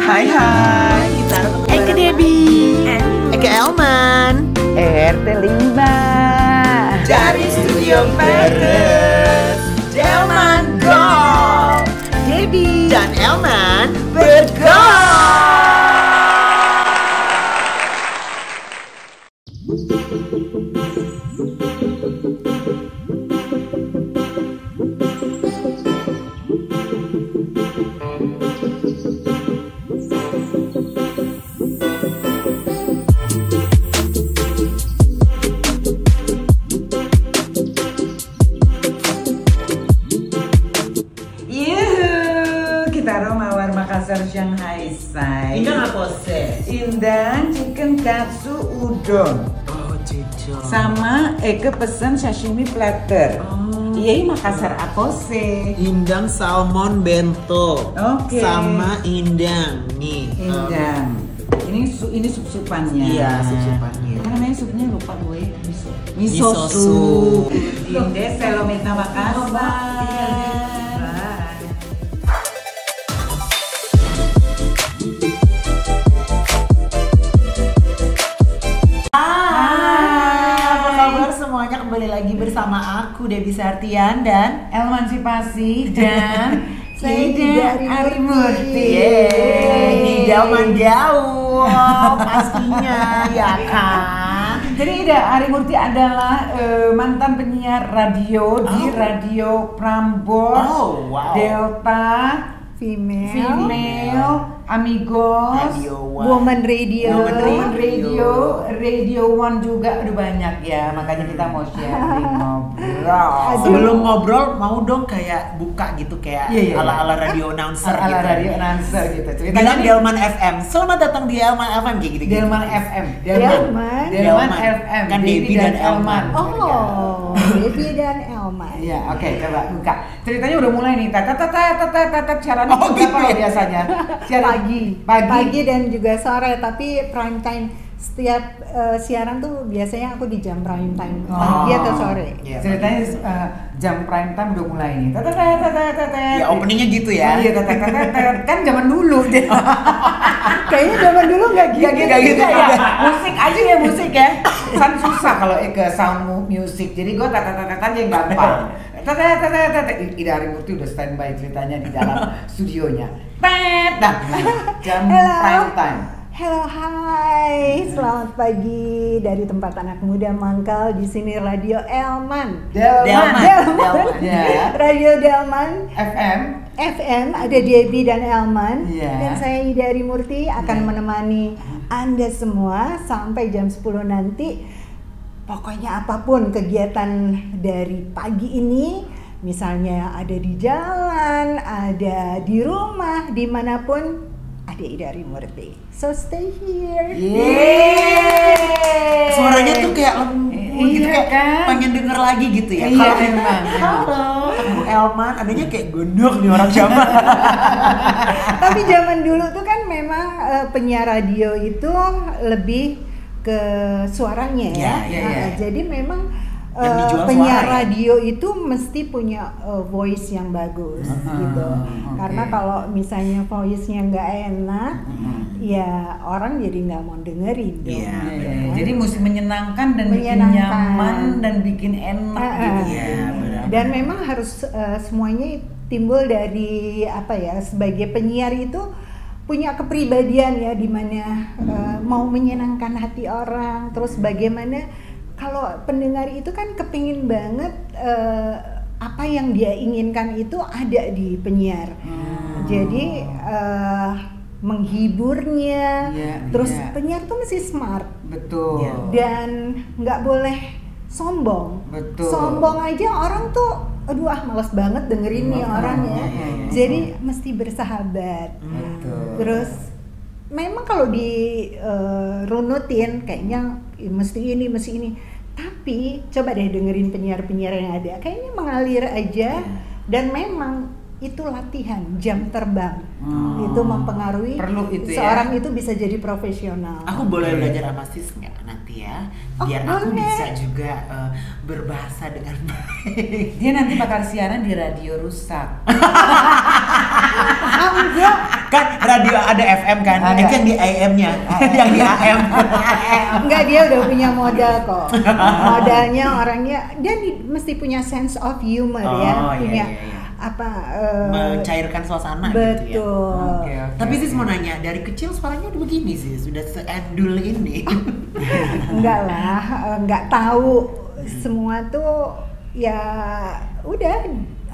Hai kita Eke Debbie, Eke Elman RT 5 dari Studio Paris. Elman Go, Debbie dan Elman bergol. Shanghai Sai. Indang apa sih? Indang chicken katsu udon. Oh, cincong. Sama Eke pesen sashimi platter. Iya, Makassar apa sih? Indang salmon bento. Oke. Sama indang nih. Indang. Ini sup-supannya. Iya, sup-supannya. Apa namanya supnya lupa gue. Miso soup. Inde Selomita Makassar. Kembali lagi bersama aku Debbie Sartian dan Emansipasi dan saya Ari Murti. Di zaman jauh pastinya ya kan. Jadi Ari Murti adalah mantan penyiar radio di Radio Prambors, Delta, Female, Amigos, Woman Radio, Radio One juga udah banyak ya, makanya kita mau sharing ngobrol. Sebelum ngobrol mau dong kayak buka gitu kayak ala-ala radio announcer ala gitu. Radio announcer gitu. Bilang Delman FM. Selamat datang di Delman FM kayak gitu. Delman FM. Delman FM. Kan Debbie dan Elman. Oh, Debbie dan Elman. Iya, oke, coba buka. Ceritanya udah mulai nih. Siaran gitu berapa ya? biasanya? Siaran Pagi dan juga sore, tapi prime time setiap siaran tuh biasanya aku di jam prime time pagi atau sore. Yeah, ceritanya jam prime time udah mulai nih. Ya openingnya gitu ya. Iya, kan zaman dulu deh. Kayaknya zaman dulu nggak gitu ya. Musik aja ya musik ya. Kan susah kalau ke sound music. Jadi gue aja yang gampang. Ida Ari Murti udah standby ceritanya di dalam studionya. Jam prime time. Halo, hai, selamat pagi dari tempat anak muda mangkal di sini Radio Elman. Delman. Ya. Radio Delman FM. Ada Debbie dan Elman. Ya. Dan saya Ida Ari Murti akan menemani Anda semua sampai jam 10 nanti. Pokoknya apapun kegiatan dari pagi ini, misalnya ada di jalan, ada di rumah, dimanapun, ada Ida Ari Murti. So stay here. Suaranya tuh kayak lembut gitu, kayak kan? pengen denger lagi gitu ya. Iya, Kalau emang. halo, aku Elman, adanya kayak gondok nih orang zaman. Tapi zaman dulu tuh kan memang penyiar radio itu lebih ke suaranya ya. Jadi memang penyiar radio itu mesti punya voice yang bagus gitu. Karena kalau misalnya voice-nya nggak enak, ya orang jadi nggak mau dengerin dong. Jadi mesti menyenangkan dan bikin nyaman dan bikin enak gitu. Dan memang harus semuanya timbul dari apa ya, sebagai penyiar itu punya kepribadian ya, dimana mau menyenangkan hati orang, terus bagaimana kalau pendengar itu kan kepingin banget apa yang dia inginkan itu ada di penyiar. Jadi menghiburnya, terus penyiar tuh mesti smart. Betul. Dan nggak boleh sombong. Betul. Sombong aja orang tuh aduh males banget dengerin nih orangnya. Jadi mesti bersahabat. Terus memang kalau di runutin kayaknya mesti ini. Tapi coba deh dengerin penyiar-penyiar yang ada. Kayaknya mengalir aja dan memang itu latihan, jam terbang. Itu mempengaruhi perlu itu seorang itu bisa jadi profesional. Aku boleh belajar sama sis nggak nanti ya? Biar aku bisa juga berbahasa dengan baik. Dia nanti bakal siaran di radio rusak. Enggak. Kan radio ada FM kan, Ada. itu yang di AM-nya, yang di AM. Enggak, dia udah punya modal kok. Modalnya orangnya dia mesti punya sense of humor ya, Oh, iya, punya iya. apa Mencairkan suasana gitu ya. betul. Oke. Tapi sih mau nanya, dari kecil suaranya udah begini sih, sudah se-endul ini. Enggak lah, enggak tahu semua tuh ya udah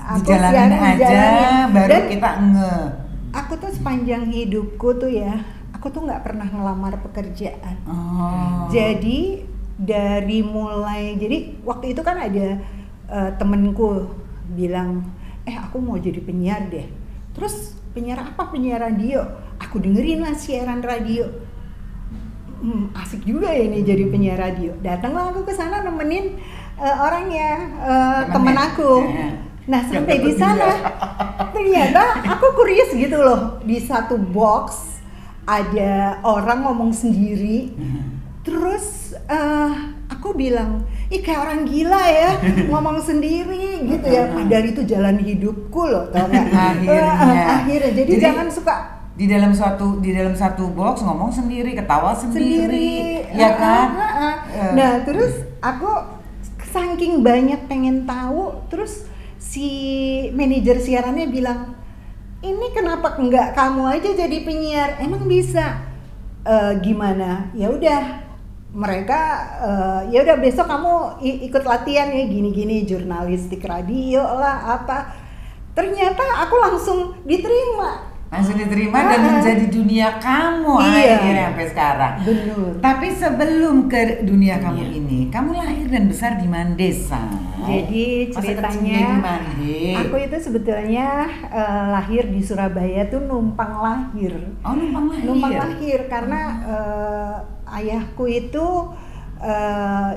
aku Dijalanin aja dijalanin. baru Dan kita aku tuh sepanjang hidupku tuh ya, aku tuh nggak pernah ngelamar pekerjaan. Oh. Jadi dari mulai, jadi waktu itu kan ada temenku bilang, aku mau jadi penyiar deh. Terus penyiar apa? Penyiar radio. Aku dengerin lah siaran radio. Asik juga ya ini jadi penyiar radio. Datanglah aku ke sana nemenin orangnya, temen aku. Nah sampai di sana ternyata aku curious gitu loh, di satu box ada orang ngomong sendiri, terus aku bilang, ih kayak orang gila ya ngomong sendiri gitu ya, padahal itu jalan hidupku loh, tau gak? Akhirnya jadi jangan suka di dalam satu box ngomong sendiri, ketawa sendiri, ya kan? Nah terus aku saking banyak pengen tahu, terus si manajer siarannya bilang, ini kenapa enggak kamu aja jadi penyiar? Emang bisa? Gimana? Ya udah, mereka ya udah besok kamu ikut latihan ya gini-gini, jurnalistik radio lah apa. Ternyata aku langsung diterima. Langsung diterima dan menjadi dunia kamu akhirnya sampai sekarang. Benar. Tapi sebelum ke dunia kamu ini, kamu lahir dan besar di mana desa? Jadi Masa kecilnya ceritanya, di mana? aku itu sebetulnya lahir di Surabaya tuh numpang lahir. Oh, numpang lahir. Numpang lahir karena ayahku itu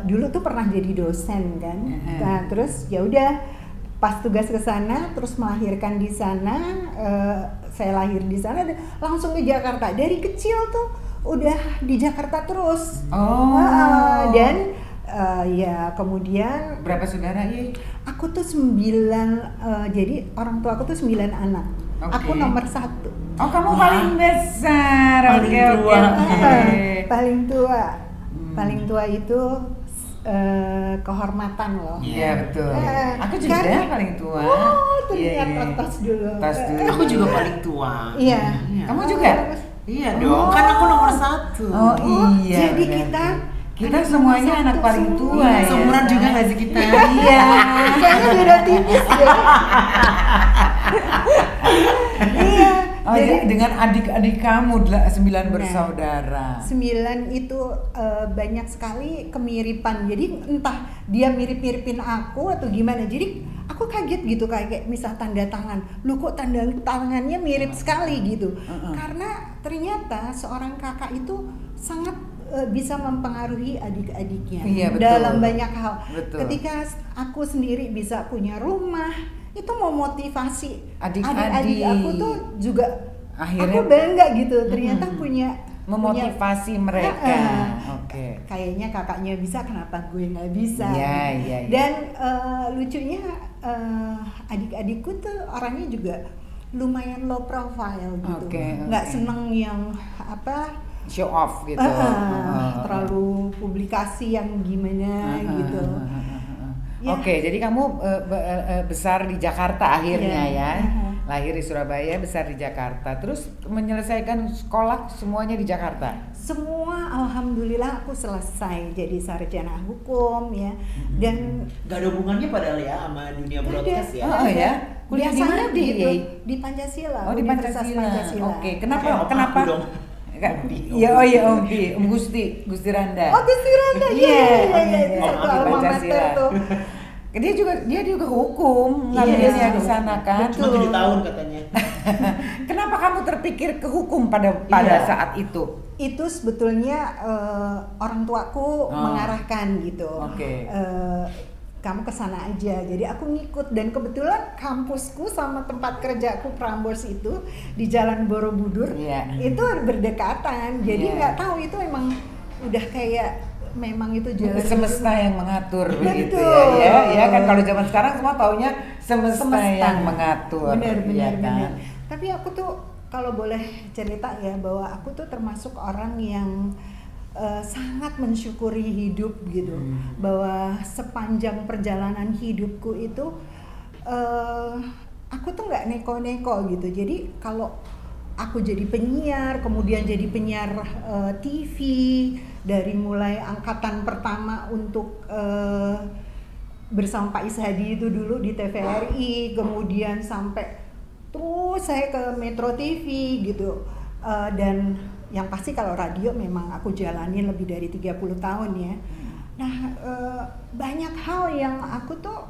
dulu tuh pernah jadi dosen kan. Nah, terus ya udah pas tugas ke sana terus melahirkan di sana, saya lahir di sana dan langsung ke Jakarta. Dari kecil tuh udah di Jakarta terus. Dan ya kemudian Berapa saudara ya? aku tuh 9, jadi orang tua aku tuh 9 anak. Aku nomor 1. Oh, kamu paling besar. Paling tua. Paling tua. Paling tua itu kehormatan loh. Iya betul. Aku juga Karena- paling tua. Oh, terlihat Iya. tas dulu. Tas dulu. Aku juga paling tua. Iya. Kamu juga? Iya dong, kan aku nomor 1. Oh iya. Jadi berarti. kita Kita semuanya anak satu paling semua. tua ya. Seumuran juga nggak sih kita? Iya. Kayaknya beda tipis ya. Iya. Oh, Jadi dengan adik-adik kamu 9 bersaudara. 9 itu banyak sekali kemiripan. Jadi entah dia mirip-miripin aku atau gimana. Jadi aku kaget gitu kayak misal tanda tangan. Lu kok tanda tangannya mirip sekali gitu. Karena ternyata seorang kakak itu sangat bisa mempengaruhi adik-adiknya Iya, betul. dalam banyak hal. Betul. Ketika aku sendiri bisa punya rumah, itu mau motivasi Adik-adik. aku tuh juga Akhirnya aku bangga gitu ternyata punya memotivasi mereka. Oke. kayaknya kakaknya bisa, kenapa gue nggak bisa. Iya, iya, iya. Dan lucunya adik-adikku tuh orangnya juga lumayan low profile gitu, Oke, nggak oke. seneng yang apa Show off gitu. terlalu publikasi yang gimana gitu. Ya. Oke, jadi kamu besar di Jakarta akhirnya Iya. ya. Lahir di Surabaya, besar di Jakarta. Terus menyelesaikan sekolah semuanya di Jakarta. Semua alhamdulillah aku selesai jadi sarjana hukum ya. Dan Gak ada hubungannya padahal ya sama dunia Nggak broadcast ada. ya. Oh ya. Kuliah di biasanya mana, gitu Di? di Pancasila. Oh, di Universitas Pancasila. Oke, Kayak kenapa? om Kenapa? aku dong. Iya, oh iya Om Pi, Om Gusti Randa. Oh, Gusti Randa, iya, itu Om satu di alma Pancasila. mater tuh. Dia juga hukum ngambilnya Iya. di sana kan. Cuma 7 tahun katanya. Kenapa kamu terpikir ke hukum pada Iya. saat itu? Itu sebetulnya orang tuaku mengarahkan gitu. Oke. Kamu kesana aja, jadi aku ngikut dan kebetulan kampusku sama tempat kerjaku Prambors itu di Jalan Borobudur. Iya. Itu berdekatan, jadi Iya. nggak tahu itu emang udah kayak memang itu jalan Semesta yang mengatur begitu Betul. ya kan kalau zaman sekarang semua taunya semesta yang mengatur. Benar ya kan? benar. Tapi aku tuh kalau boleh cerita ya, bahwa aku tuh termasuk orang yang sangat mensyukuri hidup gitu. Bahwa sepanjang perjalanan hidupku itu aku tuh nggak neko-neko gitu. Jadi kalau aku jadi penyiar, kemudian jadi penyiar TV dari mulai angkatan pertama untuk bersama Pak Ishadi itu dulu di TVRI, kemudian sampai terus saya ke Metro TV gitu. Dan yang pasti kalau radio memang aku jalani lebih dari 30 tahun ya. Nah, banyak hal yang aku tuh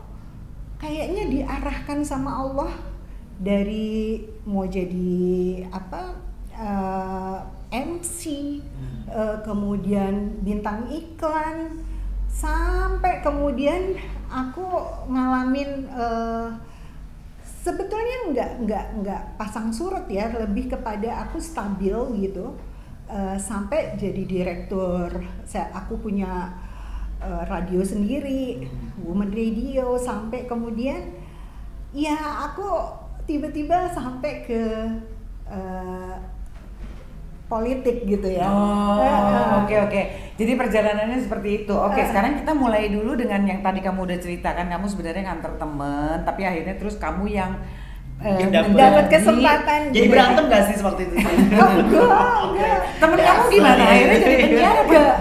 kayaknya diarahkan sama Allah, dari mau jadi MC, kemudian bintang iklan, sampai kemudian aku ngalamin sebetulnya nggak pasang surut ya, lebih kepada aku stabil gitu, sampai jadi direktur. Aku punya radio sendiri, Women Radio, sampai kemudian ya aku tiba-tiba sampai ke politik gitu ya. Oke. Jadi perjalanannya seperti itu. Oke, sekarang kita mulai dulu dengan yang tadi kamu udah ceritakan, kamu sebenarnya nganter temen, tapi akhirnya terus kamu yang dapat kesempatan. Jadi berantem gak sih seperti itu? Enggak. Temen kamu gimana? Akhirnya jadi penyiar enggak?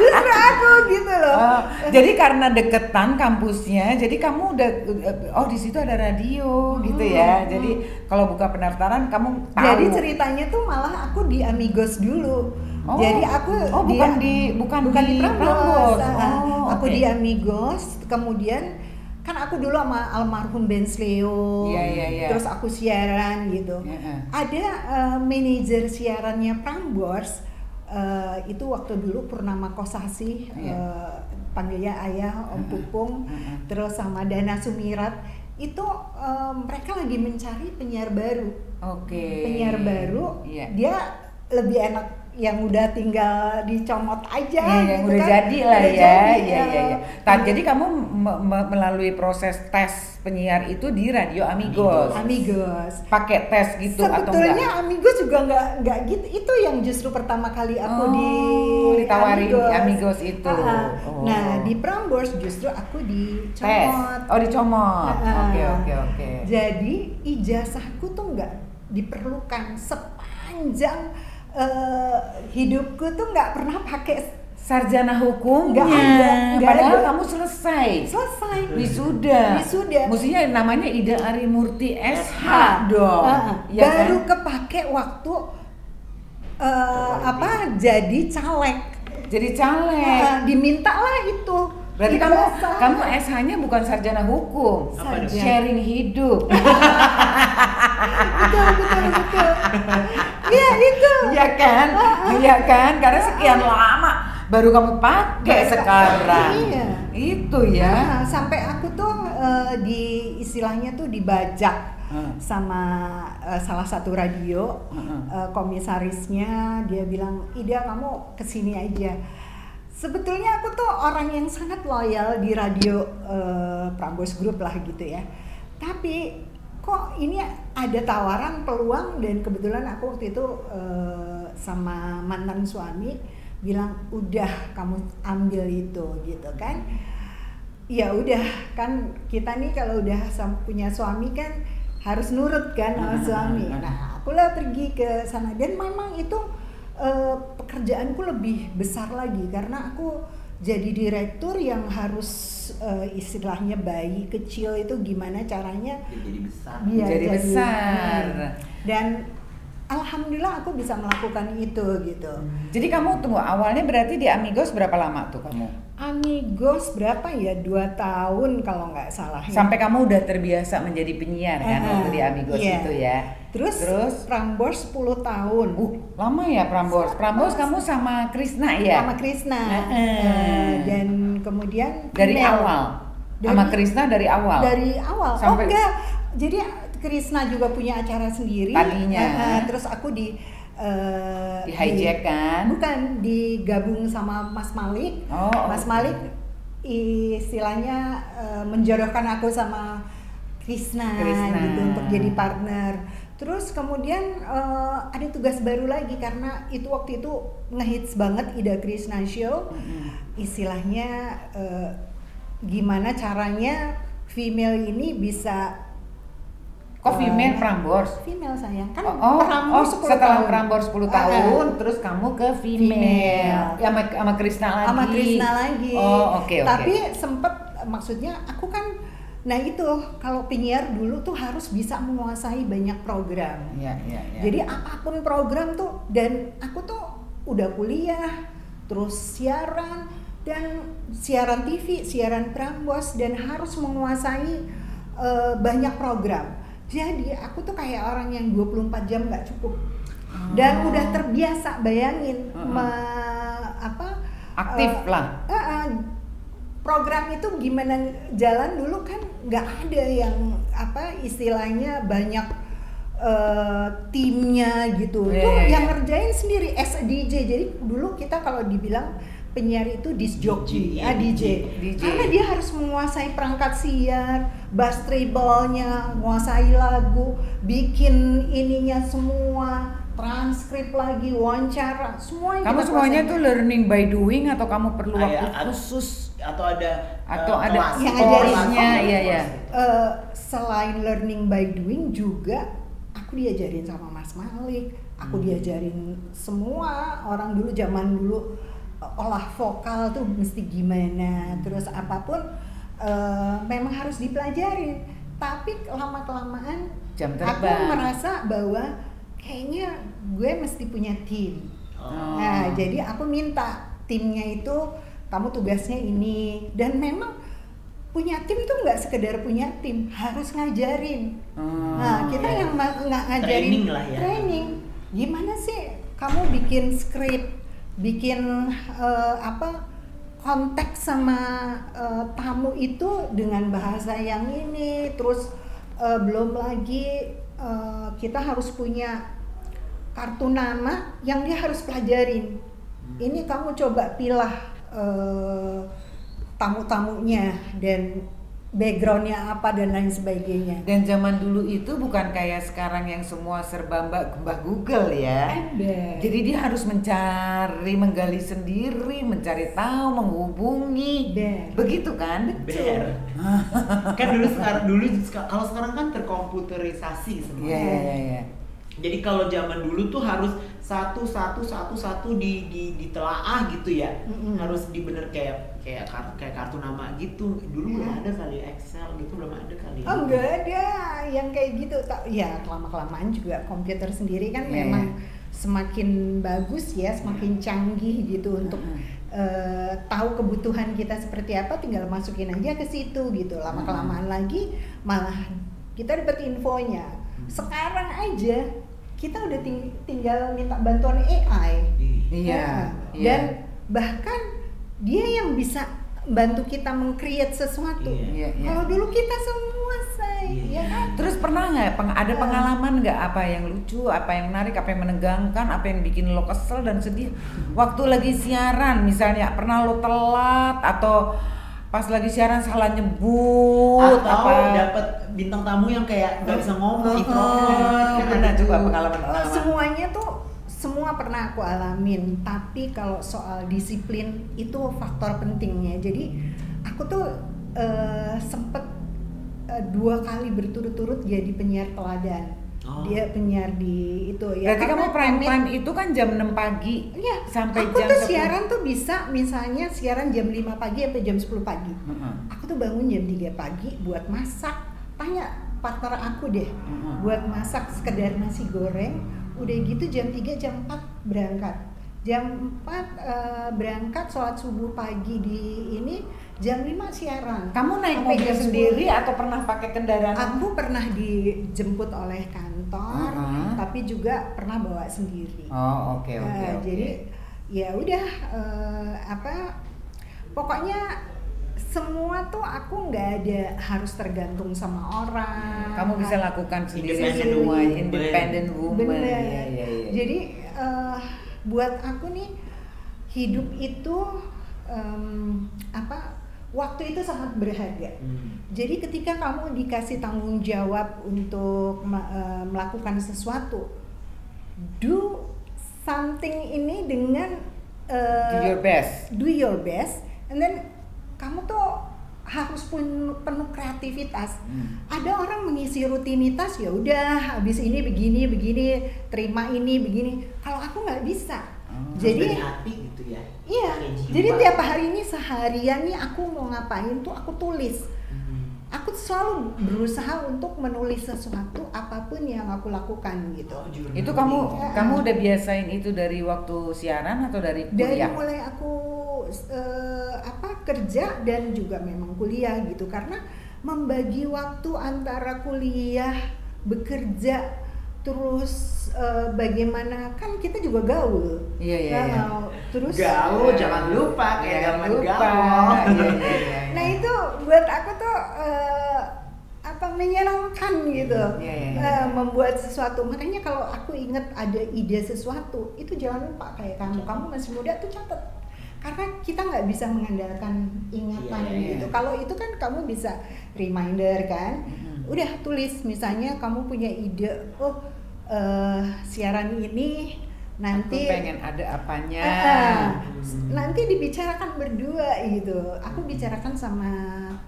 Justru aku gitu loh. Jadi karena deketan kampusnya, jadi kamu udah di situ ada radio gitu ya. Jadi kalau buka pendaftaran kamu tahu. Jadi ceritanya tuh malah aku di Amigos dulu. Jadi aku bukan di Prambors. Aku di Amigos, kemudian kan aku dulu sama almarhum Ben Sleo, terus aku siaran gitu. Ada manajer siarannya Prambors, itu waktu dulu Purnama Kosasih, panggilnya ayah, Om Pupung, terus sama Dana Sumirat. Itu mereka lagi mencari penyiar baru. Penyiar baru, dia lebih enak yang udah tinggal dicomot aja, yang gitu udah kan. jadi lah ya. Jadi kamu melalui proses tes penyiar itu di Radio Amigos. Pakai tes gitu atau enggak? Sebetulnya Amigos juga enggak gitu. Itu yang justru pertama kali aku ditawarin Amigos itu. Nah, di Prambors justru aku dicomot. Dicomot. Oke. Jadi ijazahku tuh enggak diperlukan sepanjang hidupku tuh nggak pernah pakai sarjana hukumnya. Nggak ada. Padahal kamu selesai. Wisuda. Mestinya namanya Ida Arimurti SH dong. Baru kepake waktu jadi caleg. Dimintalah itu. Berarti kamu SH-nya bukan sarjana hukum, sharing hidup. Betul. Iya itu. Iya kan? Karena sekian lama baru kamu pakai sekarang. Iya. Itu ya. Sampai aku tuh istilahnya tuh dibajak sama salah satu radio, komisarisnya. Dia bilang, Ida kamu kesini aja. Sebetulnya aku tuh orang yang sangat loyal di radio Prambors Group lah gitu ya. Tapi kok ini ada tawaran peluang, dan kebetulan aku waktu itu sama mantan suami bilang udah kamu ambil itu gitu kan. Ya udah kan, kita nih kalau udah punya suami kan harus nurut kan sama suami. Nah akulah pergi ke sana, dan memang itu pekerjaanku lebih besar lagi karena aku jadi direktur yang harus istilahnya bayi kecil itu gimana caranya jadi besar. Dan alhamdulillah aku bisa melakukan itu gitu. Jadi kamu tunggu, awalnya berarti di Amigos berapa lama tuh kamu? Amigos berapa ya, 2 tahun kalau nggak salah ya. Sampai kamu udah terbiasa menjadi penyiar kan waktu di Amigos itu ya. Terus Prambors 10 tahun. Lama ya Prambors. Prambors kamu sama Krisna ya? Sama Krisna. Dan kemudian dari awal. Sama Krisna dari awal. Dari awal. Sampai... enggak. Jadi Krisna juga punya acara sendiri. Tadinya. Terus aku di hijack kan? Bukan, digabung sama Mas Malik. Mas Malik istilahnya menjodohkan aku sama Krishna gitu untuk jadi partner. Terus kemudian ada tugas baru lagi karena itu waktu itu ngehits banget Ida Krishna Show. Istilahnya gimana caranya female ini bisa female Prambors? Female sayang kan setelah Prambors 10 tahun terus kamu ke female. Ya sama Krishna lagi. Sama Krishna lagi. Oke. Tapi sempet maksudnya aku kan itu kalau penyiar dulu tuh harus bisa menguasai banyak program. Iya. Jadi apapun program tuh, dan aku tuh udah kuliah, terus siaran dan siaran TV, siaran Prambors dan harus menguasai banyak program. Jadi aku tuh kayak orang yang 24 jam nggak cukup. Dan udah terbiasa bayangin aktif lah. Program itu gimana jalan dulu kan nggak ada yang istilahnya banyak timnya gitu. Tuh yang ngerjain sendiri as a DJ. Jadi dulu kita kalau dibilang penyiar itu disc jockey, DJ. Karena dia harus menguasai perangkat siar, bass treble-nya, menguasai lagu, bikin ininya semua, transkrip lagi, wawancara, semuanya. Kamu semuanya tuh learning by doing atau kamu perlu waktu khusus atau ada yang ngajarinnya? Iya. Selain learning by doing juga aku diajarin sama Mas Malik, aku diajarin semua orang dulu, zaman dulu olah vokal tuh mesti gimana, terus apapun memang harus dipelajarin. Tapi lama-kelamaan aku merasa bahwa kayaknya gue mesti punya tim. Nah, jadi aku minta timnya itu kamu tugasnya ini, dan memang punya tim tuh nggak sekedar punya tim, harus ngajarin. Nah, kita yang nggak ngajarin training lah ya. Training, gimana sih kamu bikin skrip, bikin konteks sama tamu itu dengan bahasa yang ini, terus belum lagi kita harus punya kartu nama yang dia harus pelajarin. Ini kamu coba pilah tamu-tamunya dan backgroundnya apa dan lain sebagainya. Dan zaman dulu itu bukan kayak sekarang yang semua serba mbah Google ya. Jadi dia harus menggali sendiri, mencari tahu, menghubungi. Begitu kan? Betul. Kan kalau sekarang kan terkomputerisasi semua. Iya. Jadi kalau zaman dulu tuh harus satu ditelaah gitu ya. Harus dibener kayak kartu nama gitu. Dulu belum ada kali Excel gitu, belum ada kali. Enggak ada yang kayak gitu. Ya lama-kelamaan juga komputer sendiri kan memang semakin bagus ya, semakin canggih gitu untuk tahu kebutuhan kita seperti apa, tinggal masukin aja ke situ gitu. Lama-kelamaan lagi malah kita dapat infonya. Sekarang aja kita udah tinggal minta bantuan AI. Iya. Dan bahkan dia yang bisa bantu kita meng-create sesuatu. Kalau dulu kita semua ya kan. Terus pernah nggak ada pengalaman nggak, apa yang lucu, apa yang menarik, apa yang menegangkan, apa yang bikin lo kesel dan sedih waktu lagi siaran? Misalnya pernah lo telat atau pas lagi siaran salah nyebut, atau dapat bintang tamu yang kayak nggak bisa ngomong, Gimana coba pengalaman? Semuanya tuh semua pernah aku alamin, tapi kalau soal disiplin itu faktor pentingnya. Jadi aku tuh sempet 2 kali berturut-turut jadi penyiar teladan. Dia penyiar di itu ya. Berarti kamu prime time itu kan jam 6 pagi sampai aku jam tuh siaran tuh bisa misalnya siaran jam 5 pagi sampai jam 10 pagi. Aku tuh bangun jam 3 pagi buat masak. Tanya partner aku deh. Buat masak sekedar nasi goreng. Udah gitu jam 3 jam 4 berangkat. Jam 4 berangkat sholat subuh pagi di ini, jam 5 siaran. Kamu naik mobil sendiri atau pernah pakai kendaraan? Aku pernah dijemput oleh kantor, tapi juga pernah bawa sendiri. Oke. Jadi ya udah pokoknya semua tuh aku nggak ada harus tergantung sama orang. Kamu bisa lakukan sendiri semua, independent woman. Bener. Ya. Jadi buat aku nih hidup itu waktu itu sangat berharga. Jadi ketika kamu dikasih tanggung jawab untuk melakukan sesuatu, do something ini dengan do your best, and then kamu tuh harus penuh kreativitas. Ada orang mengisi rutinitas, ya udah habis ini begini, terima ini begini. Kalau aku nggak bisa. Jadi dari hati gitu ya. Iya. Jadi tiap hari ini seharian nih aku mau ngapain tuh aku tulis. Aku selalu berusaha untuk menulis sesuatu apapun yang aku lakukan gitu. Itu kamu udah biasain itu dari waktu siaran atau dari kuliah? Dari mulai aku kerja dan juga memang kuliah gitu, karena membagi waktu antara kuliah, bekerja, terus bagaimana kan kita juga gaul. Iya. Terus gaul jangan lupa kayak zaman gaul. Iya. Nah itu buat aku tuh menyenangkan gitu. Membuat sesuatu. Makanya kalau aku ingat ada ide sesuatu, itu jangan lupa kayak kamu masih muda tuh catat. Karena kita nggak bisa mengandalkan ingatan gitu. Kalau itu kan kamu bisa reminder kan. Udah tulis, misalnya kamu punya ide, siaran ini nanti aku pengen ada apanya. Nanti dibicarakan berdua gitu. Aku bicarakan sama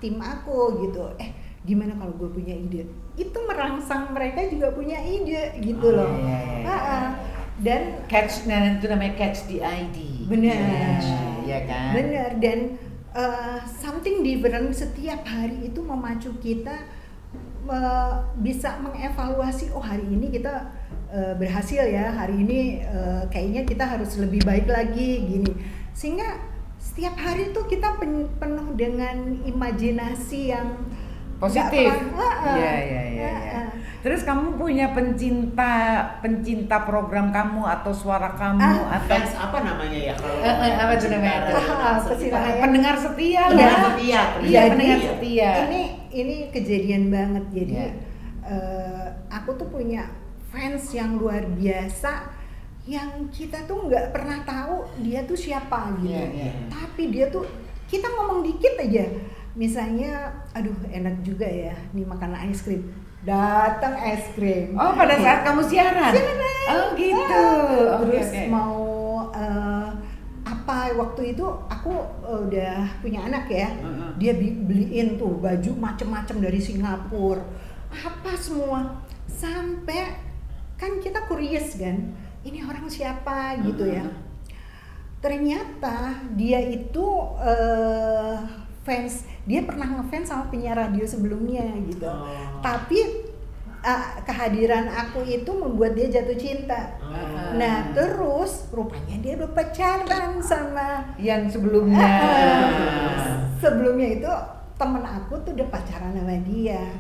tim aku gitu. Gimana kalau gue punya ide? Itu merangsang mereka juga punya ide gitu loh. Dan itu namanya catch the ID. Benar. Iya kan? Benar, dan something different setiap hari itu memacu kita bisa mengevaluasi, hari ini kita berhasil ya, hari ini kayaknya kita harus lebih baik lagi gini. Sehingga setiap hari tuh kita penuh dengan imajinasi yang positif. Iya. Terus kamu punya pencinta program kamu atau suara kamu atau fans apa namanya ya kalau apa itu namanya? Pendengar setia. Iya, pendengar setia. Ini kejadian banget. Jadi aku tuh punya fans yang luar biasa, yang kita tuh nggak pernah tahu dia tuh siapa gitu. Tapi dia tuh, kita ngomong dikit aja, misalnya aduh enak juga ya nih makan es krim, datang es krim. Oh, pada saat kamu siaran? Oh gitu. Terus mau waktu itu aku udah punya anak ya, dia beliin tuh baju macem-macem dari Singapura, apa semua, sampai kan kita curious kan, ini orang siapa gitu ya. Ternyata dia itu fans, dia pernah ngefans sama penyiar radio sebelumnya gitu. Tapi kehadiran aku itu membuat dia jatuh cinta. Nah terus rupanya dia udah pacaran sama yang sebelumnya. Sebelumnya itu temen aku tuh udah pacaran sama dia.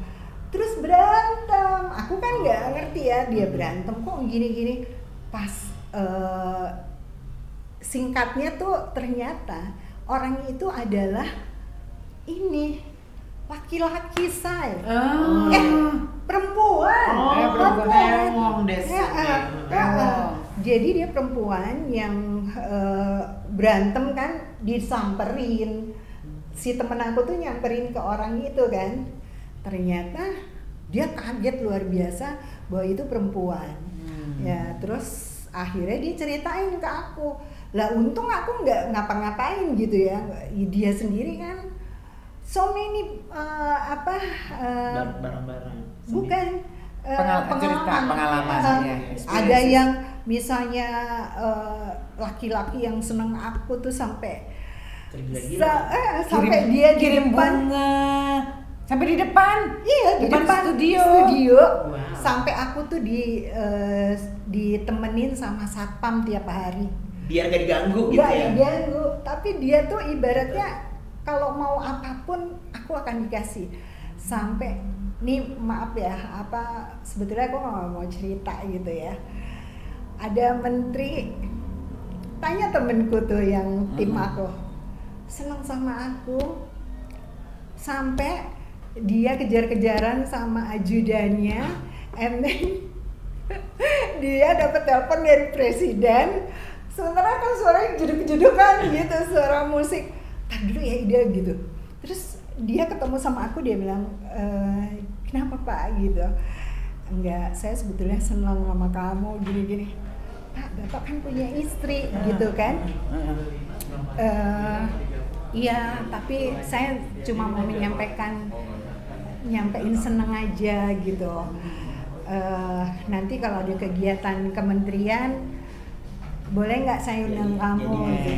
Terus berantem, aku kan nggak ngerti ya dia berantem kok gini-gini. Pas singkatnya tuh ternyata orang itu adalah ini laki-laki saya, perempuan. Jadi dia perempuan yang berantem kan, disamperin. Si temen aku tuh nyamperin ke orang itu kan. Ternyata dia kaget luar biasa bahwa itu perempuan. Ya terus akhirnya dia ceritain ke aku. Lah untung aku nggak ngapa-ngapain gitu ya. Dia sendiri kan so many barang-barang. Bukan pengalaman. Ada yang misalnya laki-laki yang seneng aku tuh sampai sampai dia kirim bunga sampai di depan. Iya, di depan studio. Wow. Sampai aku tuh ditemenin sama satpam tiap hari. Biar gak diganggu gitu ya. Gak diganggu, tapi dia tuh ibaratnya kalau mau apapun aku akan dikasih. Sampai nih maaf ya, sebetulnya aku nggak mau cerita gitu ya. Ada menteri tanya temenku tuh yang tim aku, seneng sama aku, sampai dia kejar-kejaran sama ajudannya, and then dia dapat telepon dari presiden. Sementara kan suaranya jeduk-jedukan gitu, suara musik. Tar dulu ya ide gitu. Terus dia ketemu sama aku, dia bilang, kenapa Pak gitu. Enggak, saya sebetulnya senang sama kamu gini-gini. Pak, Bapak kan punya istri gitu kan. Iya, tapi saya cuma mau nyampein seneng aja gitu. Nanti kalau ada kegiatan kementerian, boleh nggak saya undang kamu gitu.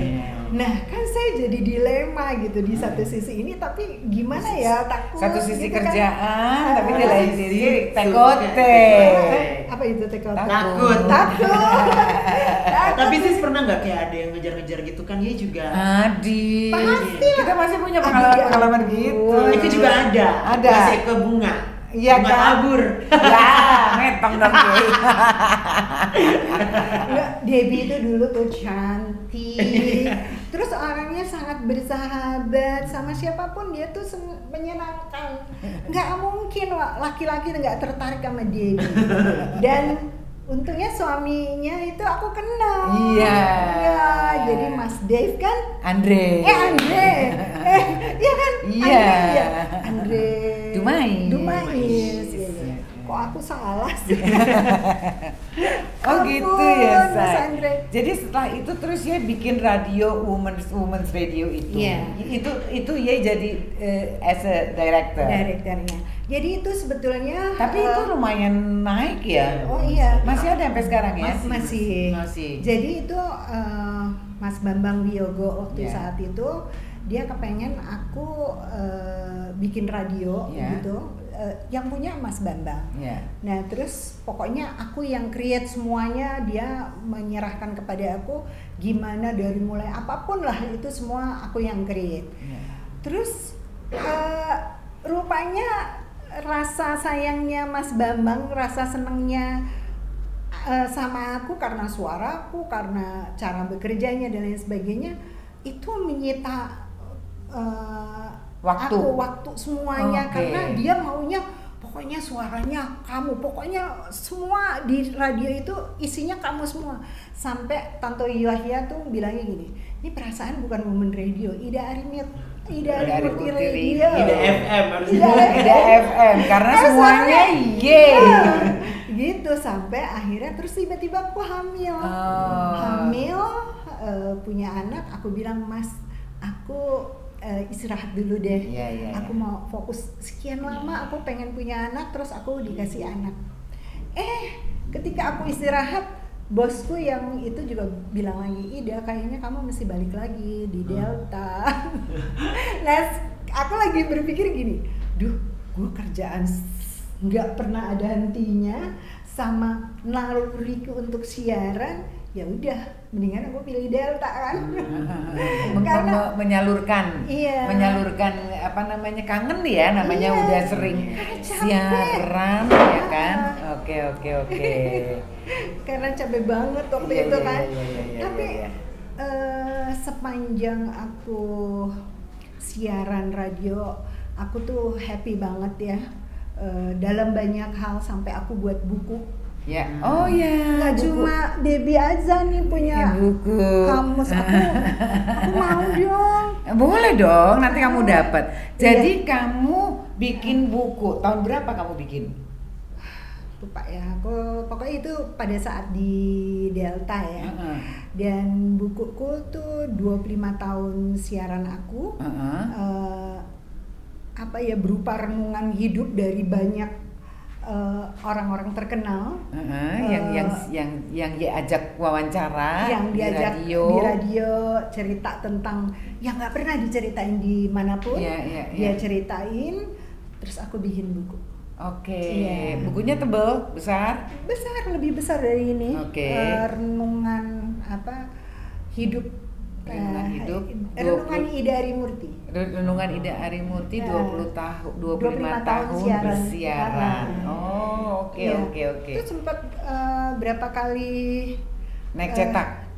Nah kan saya jadi dilema gitu, di satu sisi ini tapi gimana ya, takut Satu sisi gitu kerjaan, kan. tapi di lain sisi tekote. Apa itu tekote? Takut. Takut. Tapi sis pernah nggak kayak ada yang ngejar-ngejar gitu kan? Dia juga Adi, Pasti lah. kita masih punya pengalaman gitu. itu juga ada. Ada. Masih ke bunga. Iya bunga kan? kabur. Ya, ngetong dong Kiai. Enggak, Debbie itu dulu tuh cantik. Terus orangnya sangat bersahabat, sama siapapun dia tuh menyenangkan. Nggak mungkin laki-laki nggak tertarik sama Debbie. Dan untungnya suaminya itu aku kenal. Iya. Ya, jadi Mas Dave kan? Andre. Andre. Iya kan? Iya. Andre. Dumais. Iya. Kok aku salah sih? Oh gitu ya, Mas Say. Andre. Jadi setelah itu terus ya bikin radio women's radio itu. Iya. Itu ya jadi as a director. Direkturnya. Jadi itu sebetulnya. Tapi itu lumayan naik ya. Oh iya. Masih ada sampai sekarang ya? Masih. Jadi itu Mas Bambang Wiyogo waktu Yeah. saat itu dia kepengen aku bikin radio gitu. Yang punya Mas Bambang. Yeah. Nah terus pokoknya aku yang create semuanya, dia menyerahkan kepada aku gimana dari mulai apapun lah itu semua aku yang create. Yeah. Terus rupanya rasa sayangnya Mas Bambang, rasa senengnya sama aku karena suaraku, karena cara bekerjanya dan lain sebagainya, itu menyita Waktu semuanya. Okay. Karena dia maunya pokoknya suaranya kamu, pokoknya semua di radio itu isinya kamu semua. Sampai Tanto Yahya tuh bilangnya gini, ini perasaan bukan Women Radio, Ida Arimurti Radio, Ida FM harusnya. Ida FM karena semuanya gitu. Sampai akhirnya terus tiba-tiba aku hamil. Punya anak. Aku bilang, Mas, aku istirahat dulu deh. Aku mau fokus sekian lama, aku pengen punya anak, terus aku dikasih anak. Ketika aku istirahat, bosku yang itu juga bilang lagi, Ida kayaknya kamu mesti balik lagi di Delta. Nah, aku lagi berpikir gini, gue kerjaan nggak pernah ada hentinya, sama naluriku untuk siaran, ya udah mendingan aku pilih Delta kan. Karena menyalurkan apa namanya, kangen ya namanya, udah sering siaran ya kan. Oke. Karena capek banget waktu itu kan. Tapi sepanjang aku siaran radio, aku tuh happy banget ya. Dalam banyak hal, sampai aku buat buku. Ya, oh ya. Nggak cuma Debbie aja nih punya buku. Kamus, aku mau dong. Boleh dong, nanti kamu dapat. Jadi kamu bikin buku, tahun berapa kamu bikin? Lupa ya, aku pokoknya itu pada saat di Delta ya. Dan bukuku tuh 25 tahun siaran aku. Berupa renungan hidup dari banyak orang-orang terkenal, yang diajak wawancara, yang diajak di radio cerita tentang yang nggak pernah diceritain dimanapun. Dia ceritain, terus aku bikin buku. Bukunya tebal, besar, lebih besar dari ini. Renungan hidup. Renungan Ida Arimurti. Renungan Ida Arimurti 25 tahun bersiaran. Oke. Itu sempat berapa kali naik cetak.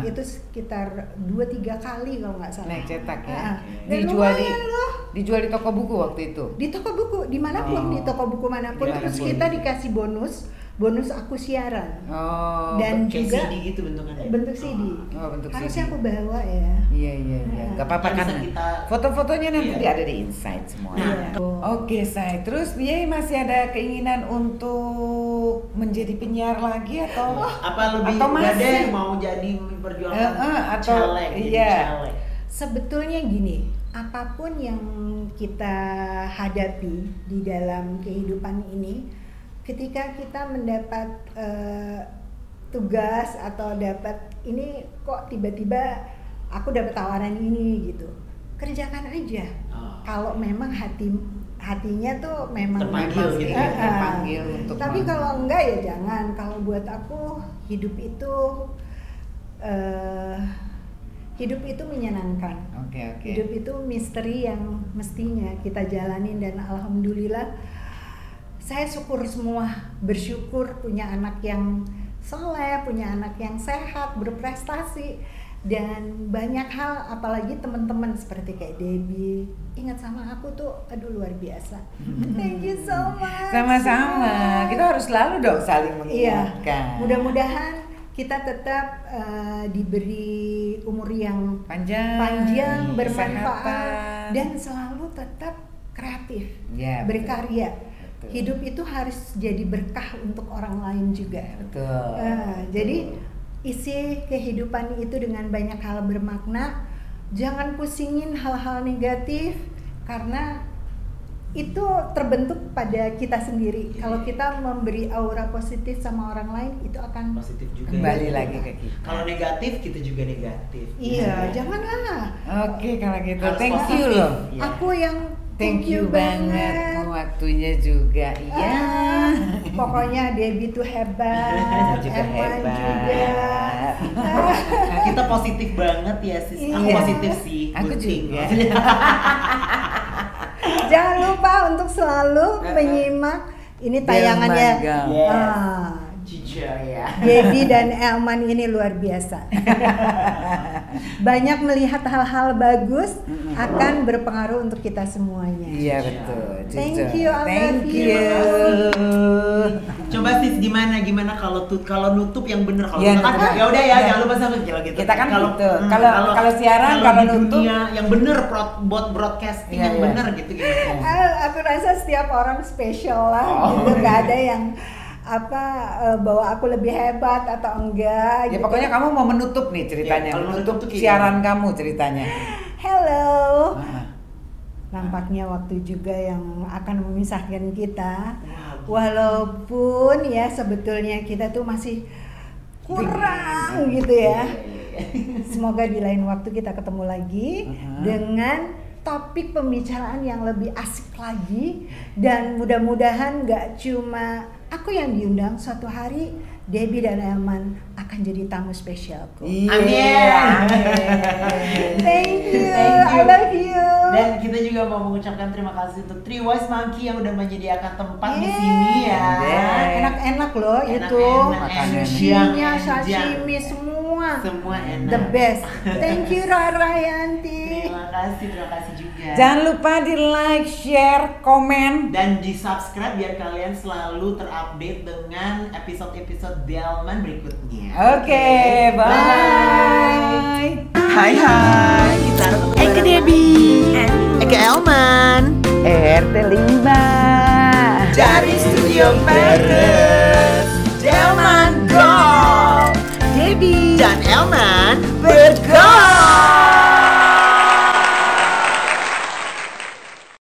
Itu sekitar 2-3 kali kalau nggak salah. Naik cetak ya. Dijual di toko buku waktu itu. Di toko buku dimanapun, di toko buku manapun. Terus kita dikasih bonus bonus aku siaran. Oh, Dan kayak juga CD gitu bentukannya. bentuk CD. Oh, bentuk Harusnya CD. aku bawa ya. Iya. Gak apa-apa Kan kan. bisa kita- Foto-fotonya nanti Iya. ada di Insight semua. Iya. Oke, Say. Terus dia masih ada keinginan untuk menjadi penyiar lagi atau Apa lebih atau udah masih? deh mau jadi memperjuangkan atau caleg, jadi iya. caleg. Sebetulnya gini, apapun yang kita hadapi di dalam kehidupan ini, ketika kita mendapat tugas atau dapat ini kok tiba-tiba aku dapat tawaran ini gitu, kerjakan aja. Oh. Kalau memang hatinya tuh memang Terpanggil gitu ya, terpanggil untuk Tapi mau. kalau enggak ya jangan. Kalau buat aku hidup itu menyenangkan. Oke. Hidup itu misteri yang mestinya kita jalanin, dan alhamdulillah saya bersyukur punya anak yang soleh, punya anak yang sehat, berprestasi, dan banyak hal, apalagi teman-teman seperti kayak Debbie ingat sama aku tuh, aduh luar biasa. Thank you so much. Sama-sama. Kita harus selalu dong saling Iya, mengingatkan. mudah-mudahan kita tetap diberi umur yang panjang, bermanfaat, kesehatan. dan selalu tetap kreatif, Ya, berkarya. betul. Hidup itu harus jadi berkah untuk orang lain juga. Betul. Jadi isi kehidupan itu dengan banyak hal bermakna. Jangan pusingin hal-hal negatif, karena itu terbentuk pada kita sendiri. Kalau kita memberi aura positif sama orang lain, itu akan Positif juga. Kembali lagi ke kita. Kalau negatif kita juga negatif. Iya, janganlah. Oke, kalau gitu. Harus Thank you positif. loh. Iya. Aku yang Thank you banget waktunya juga. Iya. Pokoknya Debbie tuh hebat, Juga Eman hebat. juga. Kita positif banget ya sis. Aku Iya. positif sih. Aku gunting. juga. Jangan lupa untuk selalu menyimak ini tayangannya. Delman Gang. Ah, Cica ya. Debbie dan Elman ini luar biasa. Banyak melihat hal-hal bagus akan berpengaruh untuk kita semuanya. Iya betul. Thank Cica. you, I love Thank you. you. Coba sis gimana kalau nutup yang bener kalau Iya, kita kan nutup. ya udah ya Iya. jangan lupa sama gitu. Kita kan kalau gitu. Kalau siaran, kalau di nutup- dunia yang bener buat broadcasting Iya, yang iya. bener gitu gimana. Aku rasa setiap orang spesial lah, Oh. gitu. Gak ada yang bahwa aku lebih hebat atau enggak. Ya gitu. pokoknya kamu mau menutup nih ceritanya, Ya, kalau menutup menutup tuh kayak siaran kamu ceritanya. Hello. Ah. Nampaknya waktu juga yang akan memisahkan kita. Wow. Walaupun ya sebetulnya kita tuh masih kurang gitu ya. Semoga di lain waktu kita ketemu lagi dengan topik pembicaraan yang lebih asik lagi, dan mudah-mudahan gak cuma aku yang diundang, suatu hari Debbie dan Elman akan jadi tamu spesialku. Iya. Thank you, Thank you. I love you. Dan kita juga mau mengucapkan terima kasih untuk Three Wise Monkey yang udah menyediakan tempat di Yeah. sini ya. Enak-enak loh itu, Enak-enak, sushinya, enak. sashimi semua, Semua enak. the best. Thank you Rarayanti. Terima kasih juga. Jangan lupa di like, share, komen. Dan di subscribe biar kalian selalu terupdate dengan episode-episode Delman berikutnya. Oke, bye. Hai hai, kita Eka Debbie, Eka Elman RT 5 dari Studio Bareng.